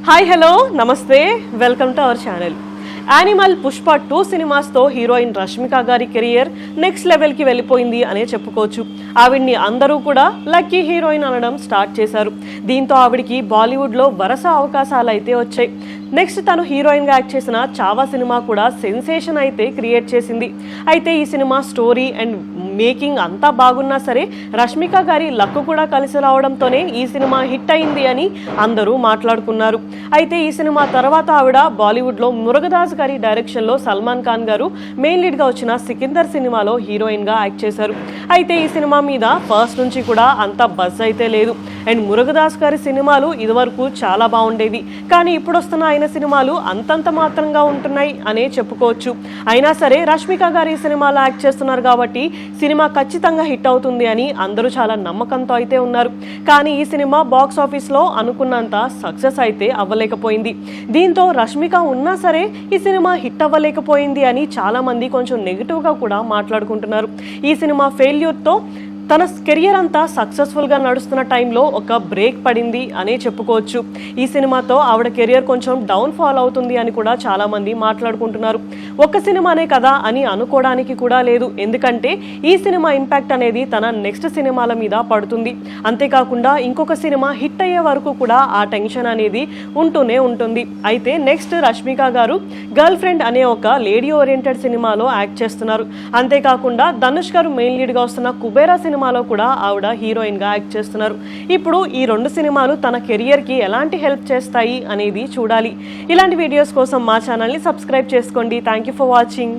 Hi hello నమస్తే welcome to our channel. Animal Pushpa 2 సినిమాస్తో heroine Rashmika గారి కెరియర్ నెక్స్ట్ లెవెల్కి వెళ్ళిపోయింది అనే చెప్పుకోవచ్చు. ఆవిడ్ని అందరూ కూడా లక్కీ హీరోయిన్ అనడం స్టార్ట్ చేశారు. దీంతో ఆవిడికి బాలీవుడ్లో వరుస అవకాశాలు అయితే వచ్చాయి. నెక్స్ట్ తను హీరోయిన్గా యాక్ట్ చేసిన చావా సినిమా కూడా సెన్సేషన్ అయితే క్రియేట్ చేసింది. అయితే ఈ సినిమా స్టోరీ అండ్ మేకింగ్ అంతా బాగున్నా సరే రష్మిక గారి లక్ కూడా కలిసి రావడంతోనే ఈ సినిమా హిట్ అయింది అని అందరూ మాట్లాడుకున్నారు. అయితే ఈ సినిమా తర్వాత ఆవిడ బాలీవుడ్లో మురుగదాస్ గారి డైరెక్షన్లో సల్మాన్ ఖాన్ గారు మెయిన్ లీడ్గా వచ్చిన సికిందర్ సినిమాలో హీరోయిన్గా యాక్ట్ చేశారు. అయితే ఈ సినిమా మీద ఫస్ట్ నుంచి కూడా అంత బజ్ అయితే లేదు. అండ్ మురుగదాస్ గారి సినిమాలు ఇదివరకు చాలా బాగుండేవి, కానీ ఇప్పుడు వస్తున్న ఆయన సినిమాలు అంతంత మాత్రంగా ఉంటున్నాయి అనే చెప్పుకోవచ్చు. అయినా సరే రష్మిక గారి సినిమాలో యాక్ట్ చేస్తున్నారు కాబట్టి సినిమా ఖచ్చితంగా హిట్ అవుతుంది అని అందరూ చాలా నమ్మకంతో అయితే ఉన్నారు. కానీ ఈ సినిమా బాక్స్ ఆఫీస్లో అనుకున్నంత సక్సెస్ అయితే అవ్వలేకపోయింది. దీంతో రష్మిక ఉన్నా సరే ఈ సినిమా హిట్ అవ్వలేకపోయింది అని చాలా మంది కొంచెం నెగిటివ్గా కూడా మాట్లాడుకుంటున్నారు. ఈ సినిమా ఫెయిల్యూర్తో తన కెరియర్ అంతా సక్సెస్ఫుల్గా నడుస్తున్న టైంలో ఒక బ్రేక్ పడింది అనే చెప్పుకోవచ్చు. ఈ సినిమాతో ఆవిడ కెరియర్ కొంచెం డౌన్ ఫాల్ అవుతుంది అని కూడా చాలామంది మాట్లాడుకుంటున్నారు. ఒక్క సినిమానే కదా అని అనుకోవడానికి కూడా లేదు, ఎందుకంటే ఈ సినిమా ఇంపాక్ట్ అనేది తన నెక్స్ట్ సినిమాల మీద పడుతుంది. అంతేకాకుండా ఇంకొక సినిమా హిట్ అయ్యే వరకు కూడా ఆ టెన్షన్ అనేది ఉంటూనే ఉంటుంది. అయితే నెక్స్ట్ రష్మిక గారు గర్ల్ ఫ్రెండ్ అనే ఒక లేడీ ఓరియంటెడ్ సినిమాలో యాక్ట్ చేస్తున్నారు. అంతేకాకుండా ధనుష్ గారు మెయిన్ లీడ్గా వస్తున్న కుబేరా సినిమాలో కూడా ఆవిడ హీరోయిన్గా యాక్ట్ చేస్తున్నారు. ఇప్పుడు ఈ 2 సినిమాలు తన కెరియర్కి ఎలాంటి హెల్ప్ చేస్తాయి అనేది చూడాలి. ఇలాంటి వీడియోస్ కోసం మా ఛానల్ని సబ్స్క్రైబ్ చేసుకోండి. Thank you for watching.